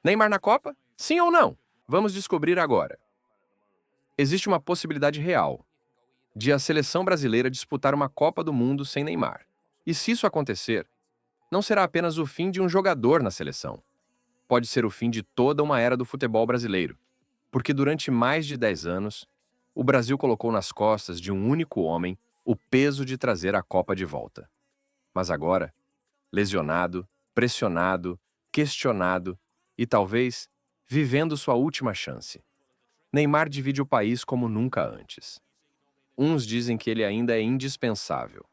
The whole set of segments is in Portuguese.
Neymar na Copa? Sim ou não? Vamos descobrir agora. Existe uma possibilidade real de a seleção brasileira disputar uma Copa do Mundo sem Neymar. E se isso acontecer, não será apenas o fim de um jogador na seleção. Pode ser o fim de toda uma era do futebol brasileiro, porque durante mais de 10 anos, o Brasil colocou nas costas de um único homem o peso de trazer a Copa de volta. Mas agora, lesionado, pressionado, questionado e talvez vivendo sua última chance, Neymar divide o país como nunca antes. Uns dizem que ele ainda é indispensável.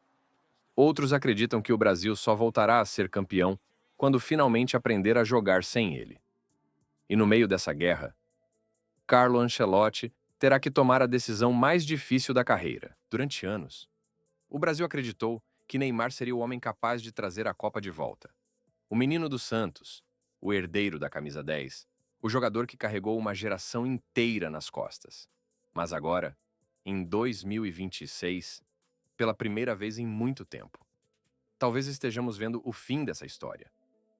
Outros acreditam que o Brasil só voltará a ser campeão quando finalmente aprender a jogar sem ele. E no meio dessa guerra, Carlo Ancelotti terá que tomar a decisão mais difícil da carreira. Durante anos, o Brasil acreditou que Neymar seria o homem capaz de trazer a Copa de volta. O menino do Santos, o herdeiro da camisa 10, o jogador que carregou uma geração inteira nas costas. Mas agora, em 2026, pela primeira vez em muito tempo, talvez estejamos vendo o fim dessa história.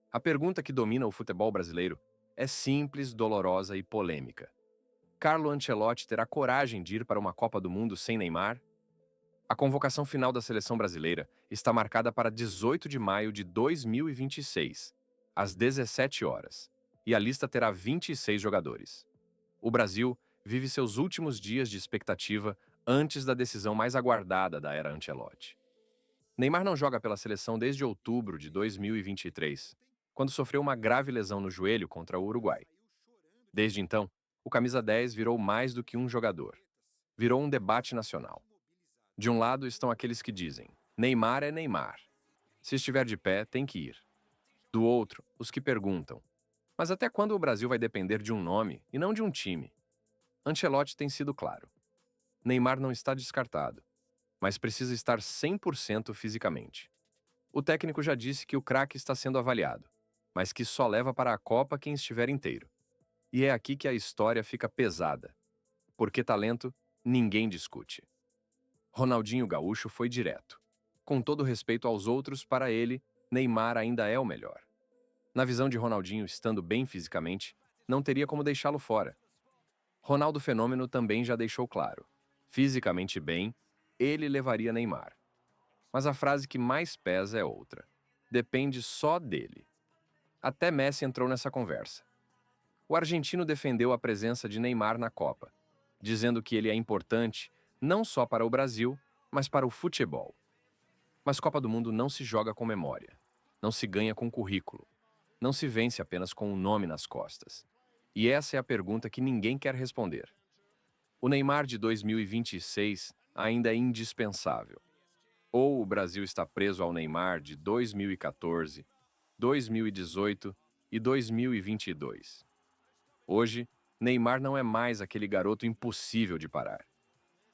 A pergunta que domina o futebol brasileiro é simples, dolorosa e polêmica. Carlo Ancelotti terá coragem de ir para uma Copa do Mundo sem Neymar? A convocação final da seleção brasileira está marcada para 18 de maio de 2026, às 17 horas, e a lista terá 26 jogadores. O Brasil vive seus últimos dias de expectativa antes da decisão mais aguardada da era Ancelotti. Neymar não joga pela seleção desde outubro de 2023, quando sofreu uma grave lesão no joelho contra o Uruguai. Desde então, o camisa 10 virou mais do que um jogador. Virou um debate nacional. De um lado estão aqueles que dizem: Neymar é Neymar. Se estiver de pé, tem que ir. Do outro, os que perguntam: mas até quando o Brasil vai depender de um nome e não de um time? Ancelotti tem sido claro. Neymar não está descartado, mas precisa estar 100% fisicamente. O técnico já disse que o craque está sendo avaliado, mas que só leva para a Copa quem estiver inteiro. E é aqui que a história fica pesada. Porque talento, ninguém discute. Ronaldinho Gaúcho foi direto. Com todo respeito aos outros, para ele, Neymar ainda é o melhor. Na visão de Ronaldinho, estando bem fisicamente, não teria como deixá-lo fora. Ronaldo Fenômeno também já deixou claro. Fisicamente bem, ele levaria Neymar. Mas a frase que mais pesa é outra. Depende só dele. Até Messi entrou nessa conversa. O argentino defendeu a presença de Neymar na Copa, dizendo que ele é importante não só para o Brasil, mas para o futebol. Mas Copa do Mundo não se joga com memória, não se ganha com currículo, não se vence apenas com um nome nas costas. E essa é a pergunta que ninguém quer responder. O Neymar de 2026 ainda é indispensável. Ou o Brasil está preso ao Neymar de 2014, 2018 e 2022. Hoje, Neymar não é mais aquele garoto impossível de parar.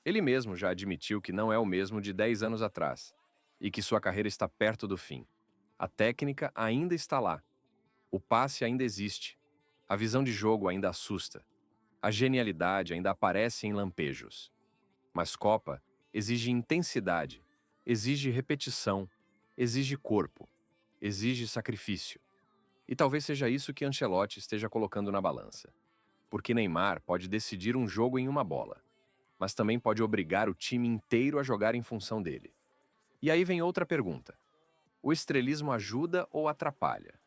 Ele mesmo já admitiu que não é o mesmo de 10 anos atrás e que sua carreira está perto do fim. A técnica ainda está lá. O passe ainda existe. A visão de jogo ainda assusta. A genialidade ainda aparece em lampejos. Mas Copa exige intensidade, exige repetição, exige corpo, exige sacrifício. E talvez seja isso que Ancelotti esteja colocando na balança. Porque Neymar pode decidir um jogo em uma bola, mas também pode obrigar o time inteiro a jogar em função dele. E aí vem outra pergunta. O estrelismo ajuda ou atrapalha?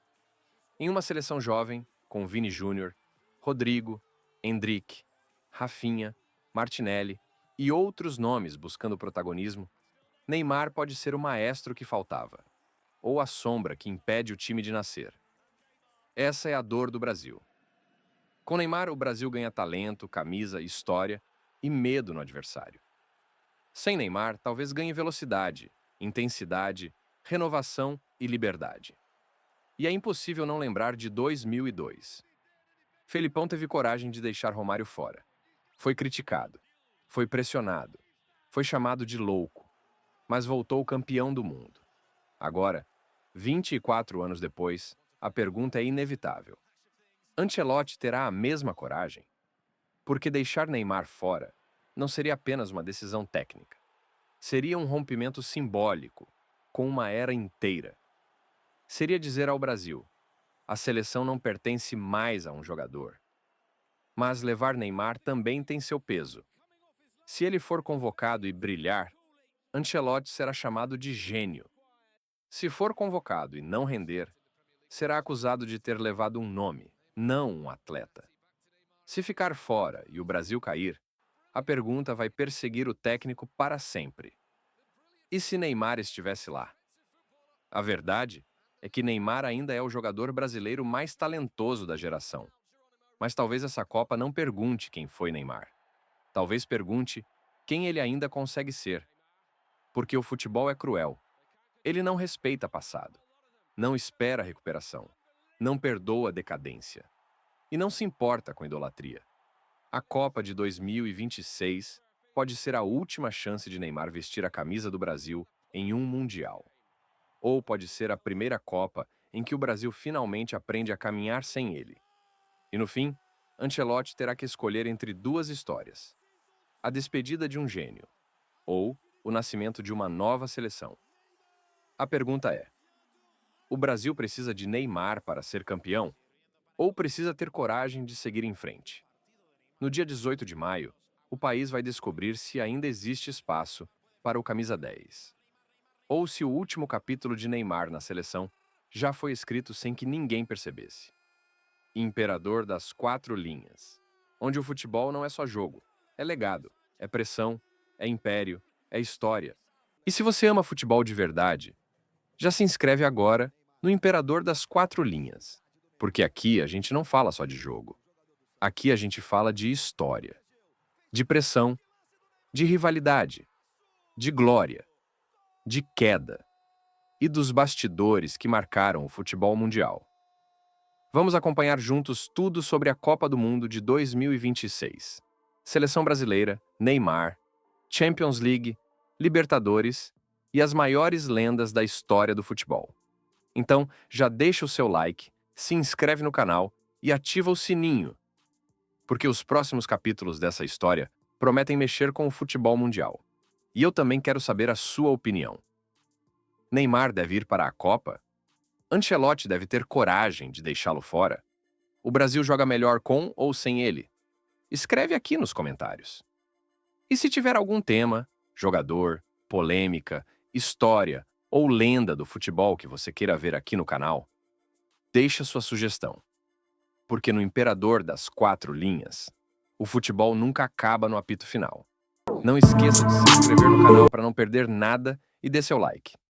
Em uma seleção jovem, com Vini Júnior, Rodrigo, Endrick, Rafinha, Martinelli e outros nomes buscando protagonismo, Neymar pode ser o maestro que faltava, ou a sombra que impede o time de nascer. Essa é a dor do Brasil. Com Neymar, o Brasil ganha talento, camisa, história e medo no adversário. Sem Neymar, talvez ganhe velocidade, intensidade, renovação e liberdade. E é impossível não lembrar de 2002. Felipão teve coragem de deixar Romário fora. Foi criticado, foi pressionado, foi chamado de louco, mas voltou campeão do mundo. Agora, 24 anos depois, a pergunta é inevitável. Ancelotti terá a mesma coragem? Porque deixar Neymar fora não seria apenas uma decisão técnica. Seria um rompimento simbólico, com uma era inteira. Seria dizer ao Brasil: A seleção não pertence mais a um jogador. Mas levar Neymar também tem seu peso. Se ele for convocado e brilhar, Ancelotti será chamado de gênio. Se for convocado e não render, será acusado de ter levado um nome, não um atleta. Se ficar fora e o Brasil cair, a pergunta vai perseguir o técnico para sempre. E se Neymar estivesse lá? A verdade é que Neymar ainda é o jogador brasileiro mais talentoso da geração. Mas talvez essa Copa não pergunte quem foi Neymar. Talvez pergunte quem ele ainda consegue ser. Porque o futebol é cruel. Ele não respeita passado, não espera recuperação, não perdoa decadência e não se importa com idolatria. A Copa de 2026 pode ser a última chance de Neymar vestir a camisa do Brasil em um Mundial. Ou pode ser a primeira Copa em que o Brasil finalmente aprende a caminhar sem ele. E no fim, Ancelotti terá que escolher entre duas histórias: a despedida de um gênio ou o nascimento de uma nova seleção. A pergunta é: o Brasil precisa de Neymar para ser campeão ou precisa ter coragem de seguir em frente? No dia 18 de maio, o país vai descobrir se ainda existe espaço para o camisa 10. Ou se o último capítulo de Neymar na seleção já foi escrito sem que ninguém percebesse. Imperador das quatro linhas, onde o futebol não é só jogo, é legado, é pressão, é império, é história. E se você ama futebol de verdade, já se inscreve agora no Imperador das Quatro Linhas, porque aqui a gente não fala só de jogo. Aqui a gente fala de história, de pressão, de rivalidade, de glória, de queda e dos bastidores que marcaram o futebol mundial. Vamos acompanhar juntos tudo sobre a Copa do Mundo de 2026. Seleção brasileira, Neymar, Champions League, Libertadores e as maiores lendas da história do futebol. Então, já deixa o seu like, se inscreve no canal e ativa o sininho, porque os próximos capítulos dessa história prometem mexer com o futebol mundial. E eu também quero saber a sua opinião. Neymar deve ir para a Copa? Ancelotti deve ter coragem de deixá-lo fora? O Brasil joga melhor com ou sem ele? Escreve aqui nos comentários. E se tiver algum tema, jogador, polêmica, história ou lenda do futebol que você queira ver aqui no canal, deixa sua sugestão. Porque no Imperador das Quatro Linhas, o futebol nunca acaba no apito final. Não esqueça de se inscrever no canal para não perder nada e dê seu like.